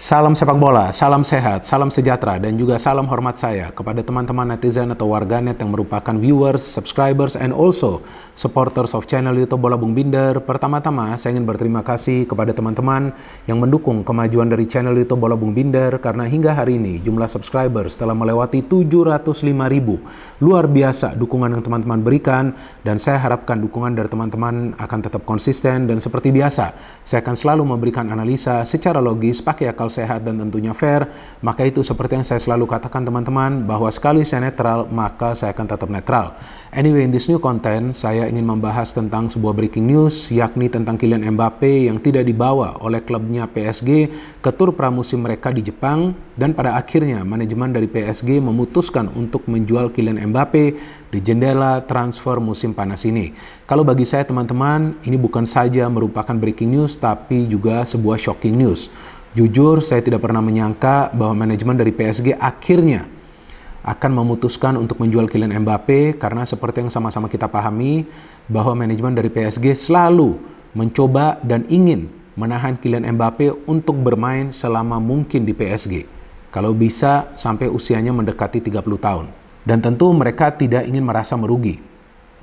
Salam sepak bola, salam sehat, salam sejahtera, dan juga salam hormat saya kepada teman-teman netizen atau warganet yang merupakan viewers, subscribers, and also supporters of channel YouTube Bola Bung Binder. Pertama-tama, saya ingin berterima kasih kepada teman-teman yang mendukung kemajuan dari channel YouTube Bola Bung Binder, karena hingga hari ini jumlah subscribers telah melewati 705.000. Luar biasa dukungan yang teman-teman berikan, dan saya harapkan dukungan dari teman-teman akan tetap konsisten, dan seperti biasa, saya akan selalu memberikan analisa secara logis, pakai akal sehat dan tentunya fair. Maka itu seperti yang saya selalu katakan teman-teman, bahwa sekali saya netral, maka saya akan tetap netral. Anyway, in this new content, saya ingin membahas tentang sebuah breaking news, yakni tentang Kylian Mbappe yang tidak dibawa oleh klubnya PSG ke tur pramusim mereka di Jepang, dan pada akhirnya manajemen dari PSG memutuskan untuk menjual Kylian Mbappe di jendela transfer musim panas ini. Kalau bagi saya teman-teman, ini bukan saja merupakan breaking news, tapi juga sebuah shocking news. Jujur, saya tidak pernah menyangka bahwa manajemen dari PSG akhirnya akan memutuskan untuk menjual Kylian Mbappe, karena seperti yang sama-sama kita pahami bahwa manajemen dari PSG selalu mencoba dan ingin menahan Kylian Mbappe untuk bermain selama mungkin di PSG. Kalau bisa sampai usianya mendekati 30 tahun. Dan tentu mereka tidak ingin merasa merugi.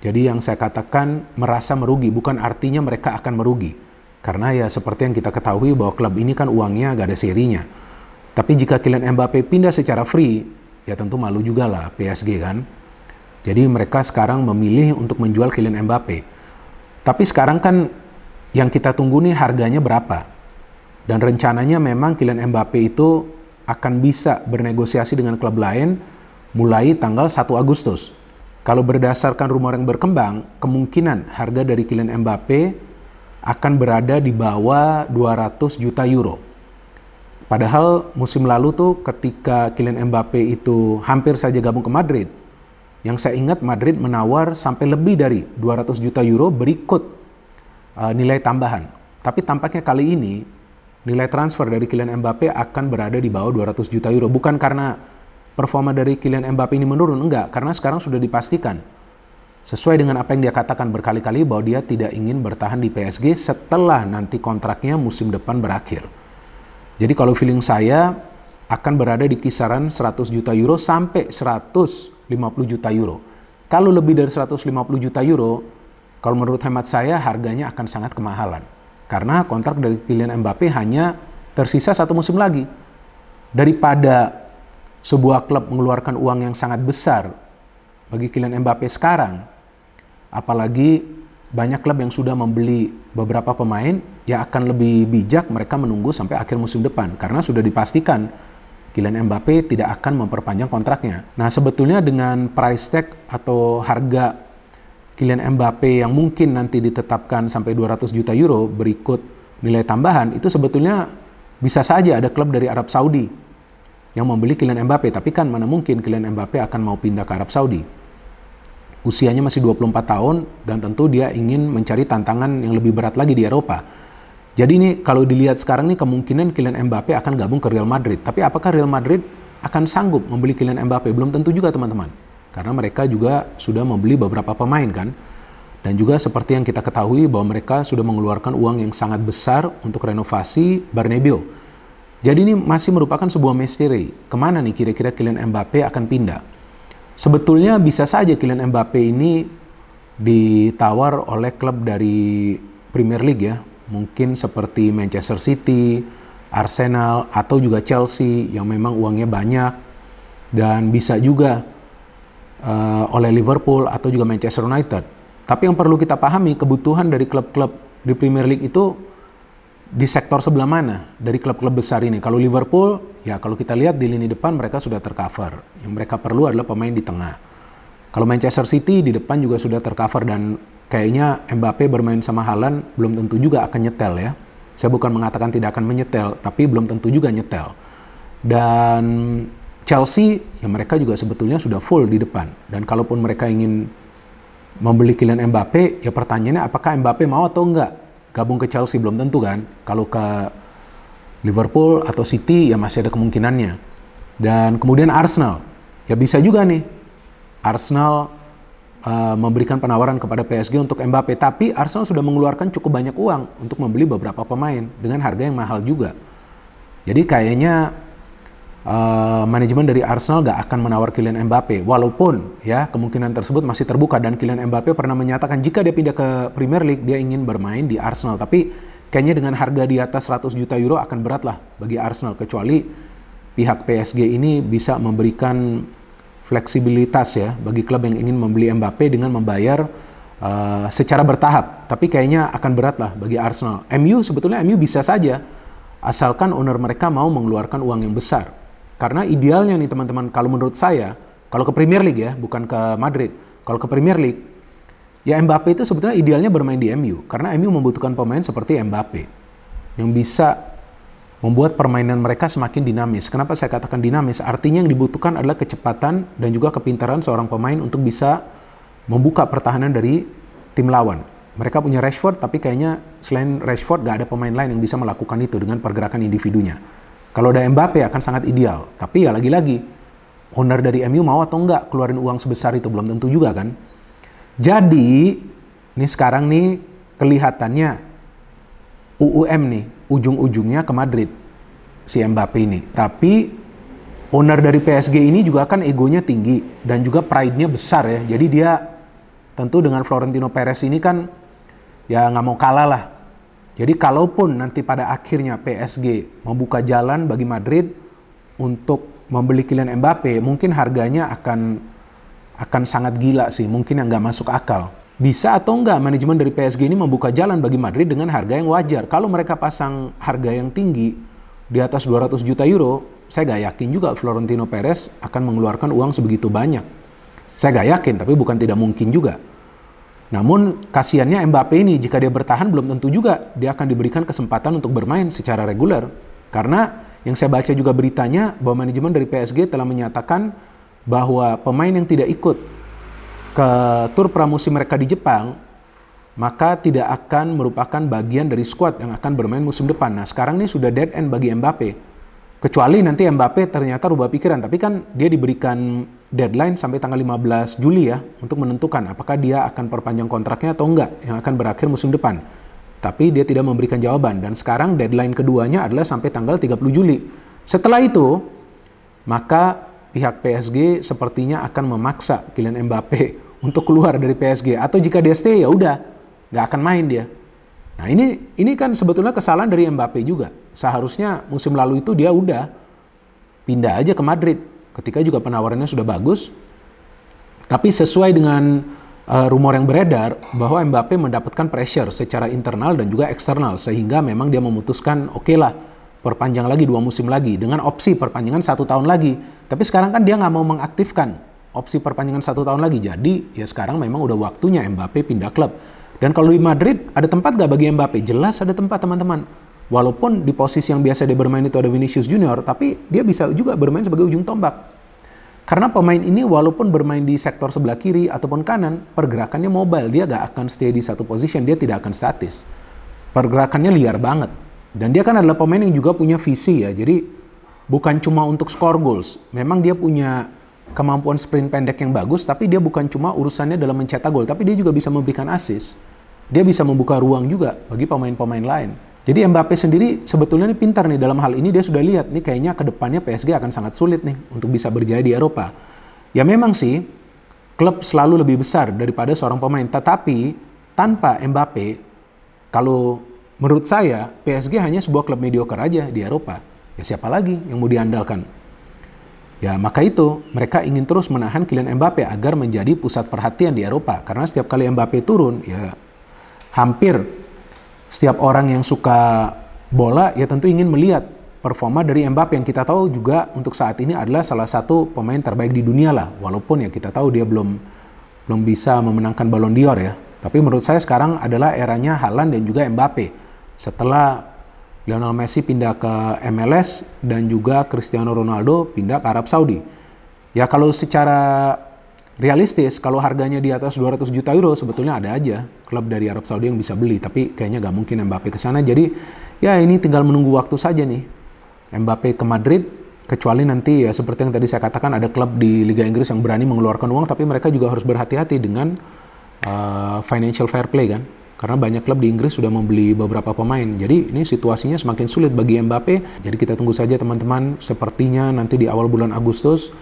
Jadi yang saya katakan merasa merugi bukan artinya mereka akan merugi. Karena ya seperti yang kita ketahui bahwa klub ini kan uangnya gak ada serinya. Tapi jika Kylian Mbappe pindah secara free, ya tentu malu juga lah PSG kan. Jadi mereka sekarang memilih untuk menjual Kylian Mbappe. Tapi sekarang kan yang kita tunggu nih harganya berapa. Dan rencananya memang Kylian Mbappe itu akan bisa bernegosiasi dengan klub lain mulai tanggal 1 Agustus. Kalau berdasarkan rumor yang berkembang, kemungkinan harga dari Kylian Mbappe akan berada di bawah 200 juta euro. Padahal musim lalu tuh ketika Kylian Mbappe itu hampir saja gabung ke Madrid, yang saya ingat Madrid menawar sampai lebih dari 200 juta euro berikut nilai tambahan. Tapi tampaknya kali ini nilai transfer dari Kylian Mbappe akan berada di bawah 200 juta euro. Bukan karena performa dari Kylian Mbappe ini menurun, enggak. Karena sekarang sudah dipastikan, sesuai dengan apa yang dia katakan berkali-kali, bahwa dia tidak ingin bertahan di PSG setelah nanti kontraknya musim depan berakhir. Jadi kalau feeling saya akan berada di kisaran 100 juta euro sampai 150 juta euro. Kalau lebih dari 150 juta euro, kalau menurut hemat saya harganya akan sangat kemahalan. Karena kontrak dari Kylian Mbappe hanya tersisa 1 musim lagi. Daripada sebuah klub mengeluarkan uang yang sangat besar bagi Kylian Mbappe sekarang, apalagi banyak klub yang sudah membeli beberapa pemain, ya akan lebih bijak mereka menunggu sampai akhir musim depan, karena sudah dipastikan Kylian Mbappe tidak akan memperpanjang kontraknya. Nah, sebetulnya dengan price tag atau harga Kylian Mbappe yang mungkin nanti ditetapkan sampai 200 juta euro berikut nilai tambahan, itu sebetulnya bisa saja ada klub dari Arab Saudi yang membeli Kylian Mbappe. Tapi kan mana mungkin Kylian Mbappe akan mau pindah ke Arab Saudi. Usianya masih 24 tahun dan tentu dia ingin mencari tantangan yang lebih berat lagi di Eropa. Jadi ini kalau dilihat sekarang nih, kemungkinan Kylian Mbappe akan gabung ke Real Madrid. Tapi apakah Real Madrid akan sanggup membeli Kylian Mbappe? Belum tentu juga teman-teman. Karena mereka juga sudah membeli beberapa pemain kan. Dan juga seperti yang kita ketahui bahwa mereka sudah mengeluarkan uang yang sangat besar untuk renovasi Bernabeu. Jadi ini masih merupakan sebuah misteri. Kemana nih kira-kira Kylian Mbappe akan pindah? Sebetulnya bisa saja Kylian Mbappe ini ditawar oleh klub dari Premier League ya. Mungkin seperti Manchester City, Arsenal, atau juga Chelsea yang memang uangnya banyak. Dan bisa juga oleh Liverpool atau juga Manchester United. Tapi yang perlu kita pahami, kebutuhan dari klub-klub di Premier League itu di sektor sebelah mana dari klub-klub besar ini. Kalau Liverpool, ya kalau kita lihat di lini depan mereka sudah tercover. Yang mereka perlu adalah pemain di tengah. Kalau Manchester City di depan juga sudah tercover, dan kayaknya Mbappe bermain sama Haaland belum tentu juga akan nyetel ya. Saya bukan mengatakan tidak akan menyetel, tapi belum tentu juga nyetel. Dan Chelsea, ya mereka juga sebetulnya sudah full di depan. Dan kalaupun mereka ingin membeli Kylian Mbappe, ya pertanyaannya apakah Mbappe mau atau enggak gabung ke Chelsea? Belum tentu kan. Kalau ke Liverpool atau City ya masih ada kemungkinannya. Dan kemudian Arsenal, ya bisa juga nih Arsenal memberikan penawaran kepada PSG untuk Mbappe. Tapi Arsenal sudah mengeluarkan cukup banyak uang untuk membeli beberapa pemain dengan harga yang mahal juga. Jadi kayaknya manajemen dari Arsenal gak akan menawar Kylian Mbappe, walaupun ya kemungkinan tersebut masih terbuka, dan Kylian Mbappe pernah menyatakan jika dia pindah ke Premier League dia ingin bermain di Arsenal. Tapi kayaknya dengan harga di atas 100 juta euro akan berat lah bagi Arsenal, kecuali pihak PSG ini bisa memberikan fleksibilitas ya bagi klub yang ingin membeli Mbappe dengan membayar secara bertahap. Tapi kayaknya akan berat lah bagi Arsenal. Sebetulnya MU bisa saja, asalkan owner mereka mau mengeluarkan uang yang besar. Karena idealnya nih teman-teman, kalau menurut saya, kalau ke Premier League ya, bukan ke Madrid. Kalau ke Premier League, ya Mbappe itu sebetulnya idealnya bermain di MU. Karena MU membutuhkan pemain seperti Mbappe yang bisa membuat permainan mereka semakin dinamis. Kenapa saya katakan dinamis? Artinya yang dibutuhkan adalah kecepatan dan juga kepintaran seorang pemain untuk bisa membuka pertahanan dari tim lawan. Mereka punya Rashford, tapi kayaknya selain Rashford gak ada pemain lain yang bisa melakukan itu dengan pergerakan individunya. Kalau ada Mbappe akan sangat ideal. Tapi ya lagi-lagi, owner dari MU mau atau enggak keluarin uang sebesar itu, belum tentu juga kan. Jadi, ini sekarang nih kelihatannya UUM nih, ujung-ujungnya ke Madrid, si Mbappe ini. Tapi, owner dari PSG ini juga kan egonya tinggi, dan juga pride-nya besar ya. Jadi dia tentu dengan Florentino Perez ini kan, ya nggak mau kalah lah. Jadi kalaupun nanti pada akhirnya PSG membuka jalan bagi Madrid untuk membeli Kylian Mbappe, mungkin harganya akan sangat gila sih, mungkin yang nggak masuk akal. Bisa atau enggak manajemen dari PSG ini membuka jalan bagi Madrid dengan harga yang wajar. Kalau mereka pasang harga yang tinggi di atas 200 juta euro, saya nggak yakin juga Florentino Perez akan mengeluarkan uang sebegitu banyak. Saya nggak yakin, tapi bukan tidak mungkin juga. Namun kasihannya Mbappe ini jika dia bertahan belum tentu juga dia akan diberikan kesempatan untuk bermain secara reguler. Karena yang saya baca juga beritanya bahwa manajemen dari PSG telah menyatakan bahwa pemain yang tidak ikut ke tur pramusim mereka di Jepang maka tidak akan merupakan bagian dari skuad yang akan bermain musim depan. Nah sekarang ini sudah dead end bagi Mbappe. Kecuali nanti Mbappe ternyata rubah pikiran, tapi kan dia diberikan deadline sampai tanggal 15 Juli ya untuk menentukan apakah dia akan perpanjang kontraknya atau enggak yang akan berakhir musim depan. Tapi dia tidak memberikan jawaban, dan sekarang deadline keduanya adalah sampai tanggal 30 Juli. Setelah itu, maka pihak PSG sepertinya akan memaksa Kylian Mbappe untuk keluar dari PSG, atau jika dia stay ya udah nggak akan main dia. Nah ini kan sebetulnya kesalahan dari Mbappe juga. Seharusnya musim lalu itu dia udah pindah aja ke Madrid ketika juga penawarannya sudah bagus. Tapi sesuai dengan rumor yang beredar bahwa Mbappe mendapatkan pressure secara internal dan juga eksternal, sehingga memang dia memutuskan oke lah perpanjang lagi 2 musim lagi dengan opsi perpanjangan 1 tahun lagi. Tapi sekarang kan dia nggak mau mengaktifkan opsi perpanjangan 1 tahun lagi. Jadi ya sekarang memang udah waktunya Mbappe pindah klub. Dan kalau di Madrid, ada tempat gak bagi Mbappe? Jelas ada tempat teman-teman. Walaupun di posisi yang biasa dia bermain itu ada Vinicius Junior, tapi dia bisa juga bermain sebagai ujung tombak. Karena pemain ini walaupun bermain di sektor sebelah kiri ataupun kanan, pergerakannya mobile. Dia gak akan stay di satu position, dia tidak akan statis. Pergerakannya liar banget. Dan dia kan adalah pemain yang juga punya visi ya, jadi bukan cuma untuk score goals. Memang dia punya kemampuan sprint pendek yang bagus, tapi dia bukan cuma urusannya dalam mencetak gol, tapi dia juga bisa memberikan assist. Dia bisa membuka ruang juga bagi pemain-pemain lain. Jadi Mbappe sendiri sebetulnya ini pintar nih dalam hal ini, dia sudah lihat nih kayaknya ke depannya PSG akan sangat sulit nih untuk bisa berjaya di Eropa. Ya memang sih, klub selalu lebih besar daripada seorang pemain, tetapi tanpa Mbappe, kalau menurut saya PSG hanya sebuah klub mediocre aja di Eropa. Ya siapa lagi yang mau diandalkan? Ya maka itu mereka ingin terus menahan Kylian Mbappe agar menjadi pusat perhatian di Eropa. Karena setiap kali Mbappe turun, ya hampir setiap orang yang suka bola ya tentu ingin melihat performa dari Mbappe yang kita tahu juga untuk saat ini adalah salah satu pemain terbaik di dunia lah. Walaupun ya kita tahu dia belum bisa memenangkan Ballon d'Or ya. Tapi menurut saya sekarang adalah eranya Haaland dan juga Mbappe. Setelah Lionel Messi pindah ke MLS dan juga Cristiano Ronaldo pindah ke Arab Saudi. Ya kalau secara realistis, kalau harganya di atas 200 juta euro sebetulnya ada aja klub dari Arab Saudi yang bisa beli, tapi kayaknya nggak mungkin Mbappe ke sana. Jadi ya ini tinggal menunggu waktu saja nih Mbappe ke Madrid, kecuali nanti ya seperti yang tadi saya katakan ada klub di Liga Inggris yang berani mengeluarkan uang, tapi mereka juga harus berhati-hati dengan financial fair play kan. karena banyak klub di Inggris sudah membeli beberapa pemain. Jadi ini situasinya semakin sulit bagi Mbappe. Jadi kita tunggu saja teman-teman, sepertinya nanti di awal bulan Agustus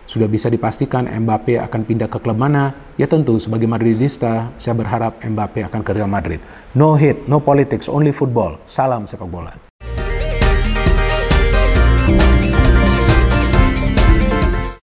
sudah bisa dipastikan Mbappe akan pindah ke klub mana. Ya tentu sebagai Madridista, saya berharap Mbappe akan ke Real Madrid. No hate, no politics, only football. Salam sepak bola.